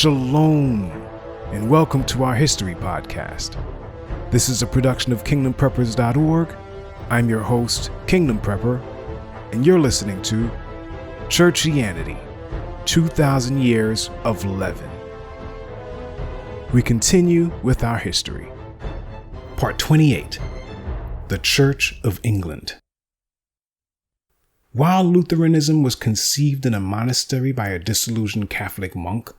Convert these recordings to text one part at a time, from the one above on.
Shalom, and welcome to our History Podcast. This is a production of KingdomPreppers.org. I'm your host, Kingdom Prepper, and you're listening to Churchianity, 2,000 Years of Leaven. We continue with our history. Part 28, The Church of England. While Lutheranism was conceived in a monastery by a disillusioned Catholic monk,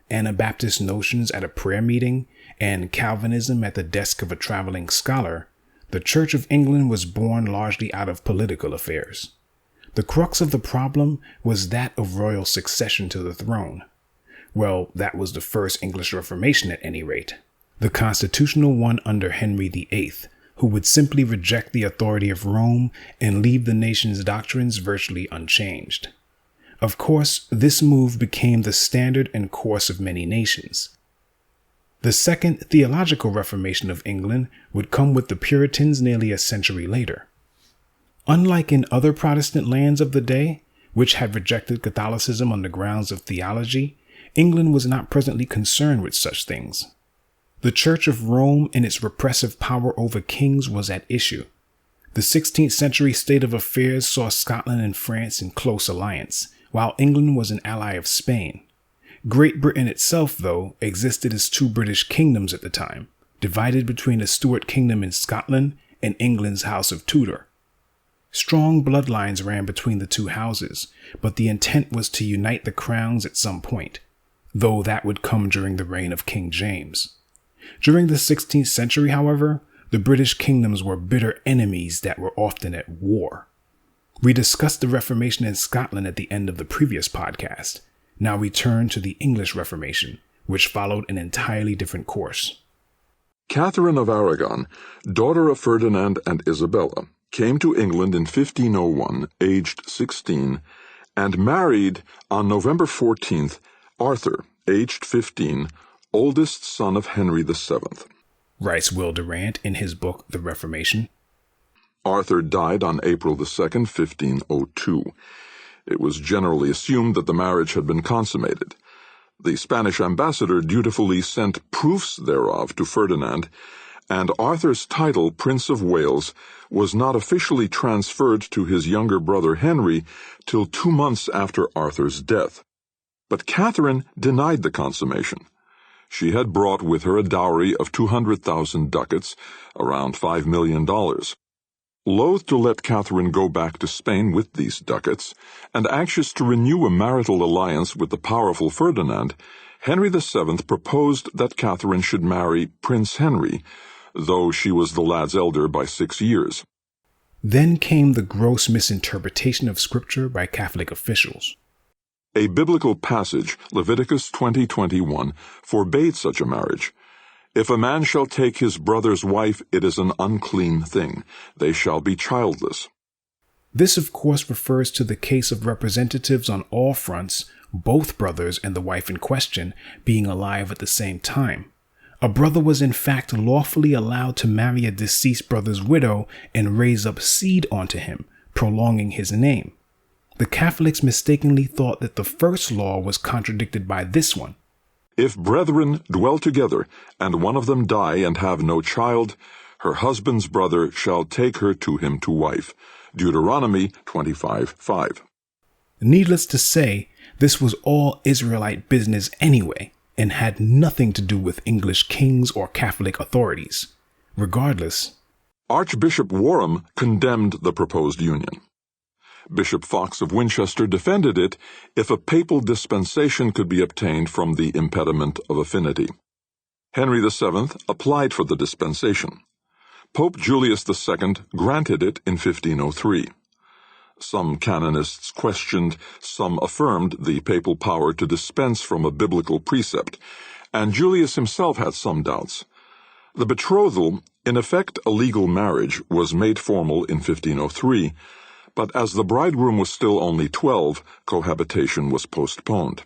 Anabaptist notions at a prayer meeting, and Calvinism at the desk of a traveling scholar, the Church of England was born largely out of political affairs. The crux of the problem was that of royal succession to the throne. Well, that was the first English Reformation at any rate. The constitutional one under Henry VIII, who would simply reject the authority of Rome and leave the nation's doctrines virtually unchanged. Of course, this move became the standard and course of many nations. The Second Theological Reformation of England would come with the Puritans nearly a century later. Unlike in other Protestant lands of the day, which had rejected Catholicism on the grounds of theology, England was not presently concerned with such things. The Church of Rome and its repressive power over kings was at issue. The 16th century state of affairs saw Scotland and France in close alliance, while England was an ally of Spain. Great Britain itself, though, existed as two British kingdoms at the time, divided between the Stuart Kingdom in Scotland and England's House of Tudor. Strong bloodlines ran between the two houses, but the intent was to unite the crowns at some point, though that would come during the reign of King James. During the 16th century, however, the British kingdoms were bitter enemies that were often at war. We discussed the Reformation in Scotland at the end of the previous podcast. Now we turn to the English Reformation, which followed an entirely different course. Catherine of Aragon, daughter of Ferdinand and Isabella, came to England in 1501, aged 16, and married on November 14th Arthur, aged 15, oldest son of Henry VII. Writes Will Durant in his book The Reformation. Arthur died on April 2, 1502. It was generally assumed that the marriage had been consummated. The Spanish ambassador dutifully sent proofs thereof to Ferdinand, and Arthur's title, Prince of Wales, was not officially transferred to his younger brother Henry till 2 months after Arthur's death. But Catherine denied the consummation. She had brought with her a dowry of 200,000 ducats, around $5 million. Loath to let Catherine go back to Spain with these ducats, and anxious to renew a marital alliance with the powerful Ferdinand, Henry VII proposed that Catherine should marry Prince Henry, though she was the lad's elder by 6 years. Then came the gross misinterpretation of Scripture by Catholic officials. A biblical passage, Leviticus 20:21, forbade such a marriage. If a man shall take his brother's wife, it is an unclean thing. They shall be childless. This, of course, refers to the case of representatives on all fronts, both brothers and the wife in question being alive at the same time. A brother was in fact lawfully allowed to marry a deceased brother's widow and raise up seed onto him, prolonging his name. The Catholics mistakenly thought that the first law was contradicted by this one. If brethren dwell together, and one of them die and have no child, her husband's brother shall take her to him to wife. Deuteronomy 25:5. Needless to say, this was all Israelite business anyway, and had nothing to do with English kings or Catholic authorities. Regardless, Archbishop Warham condemned the proposed union. Bishop Fox of Winchester defended it if a papal dispensation could be obtained from the impediment of affinity. Henry VII applied for the dispensation. Pope Julius II granted it in 1503. Some canonists questioned, some affirmed the papal power to dispense from a biblical precept, and Julius himself had some doubts. The betrothal, in effect a legal marriage, was made formal in 1503, but as the bridegroom was still only 12, cohabitation was postponed.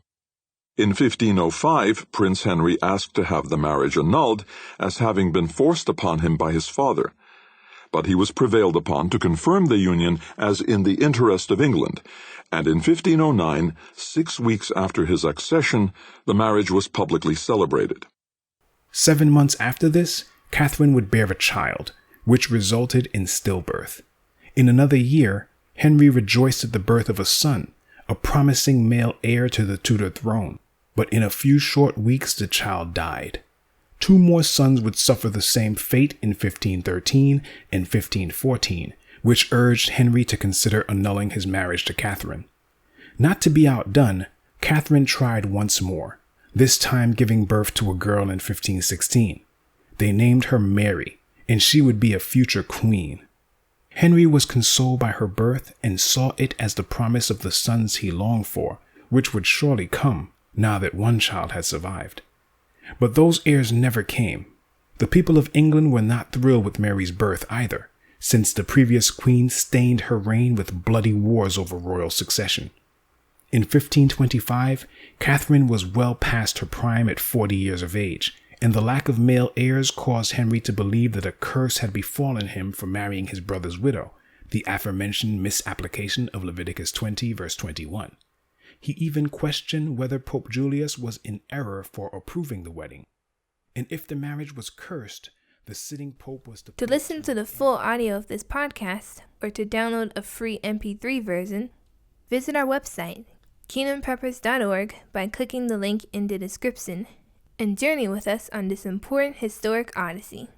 In 1505, Prince Henry asked to have the marriage annulled as having been forced upon him by his father, but he was prevailed upon to confirm the union as in the interest of England, and in 1509, 6 weeks after his accession, the marriage was publicly celebrated. 7 months after this, Catherine would bear a child, which resulted in stillbirth. In another year, Henry rejoiced at the birth of a son, a promising male heir to the Tudor throne, but in a few short weeks the child died. 2 more sons would suffer the same fate in 1513 and 1514, which urged Henry to consider annulling his marriage to Catherine. Not to be outdone, Catherine tried once more, this time giving birth to a girl in 1516. They named her Mary, and she would be a future queen. Henry was consoled by her birth and saw it as the promise of the sons he longed for, which would surely come now that one child had survived. But those heirs never came. The people of England were not thrilled with Mary's birth either, since the previous queen stained her reign with bloody wars over royal succession. In 1525, Catherine was well past her prime at 40 years of age, and the lack of male heirs caused Henry to believe that a curse had befallen him for marrying his brother's widow, the aforementioned misapplication of Leviticus 20, verse 21. He even questioned whether Pope Julius was in error for approving the wedding. And if the marriage was cursed, the sitting pope was to listen to the full audio of this podcast, or to download a free MP3 version, visit our website, kingdompreppers.org, by clicking the link in the description, and journey with us on this important historic odyssey.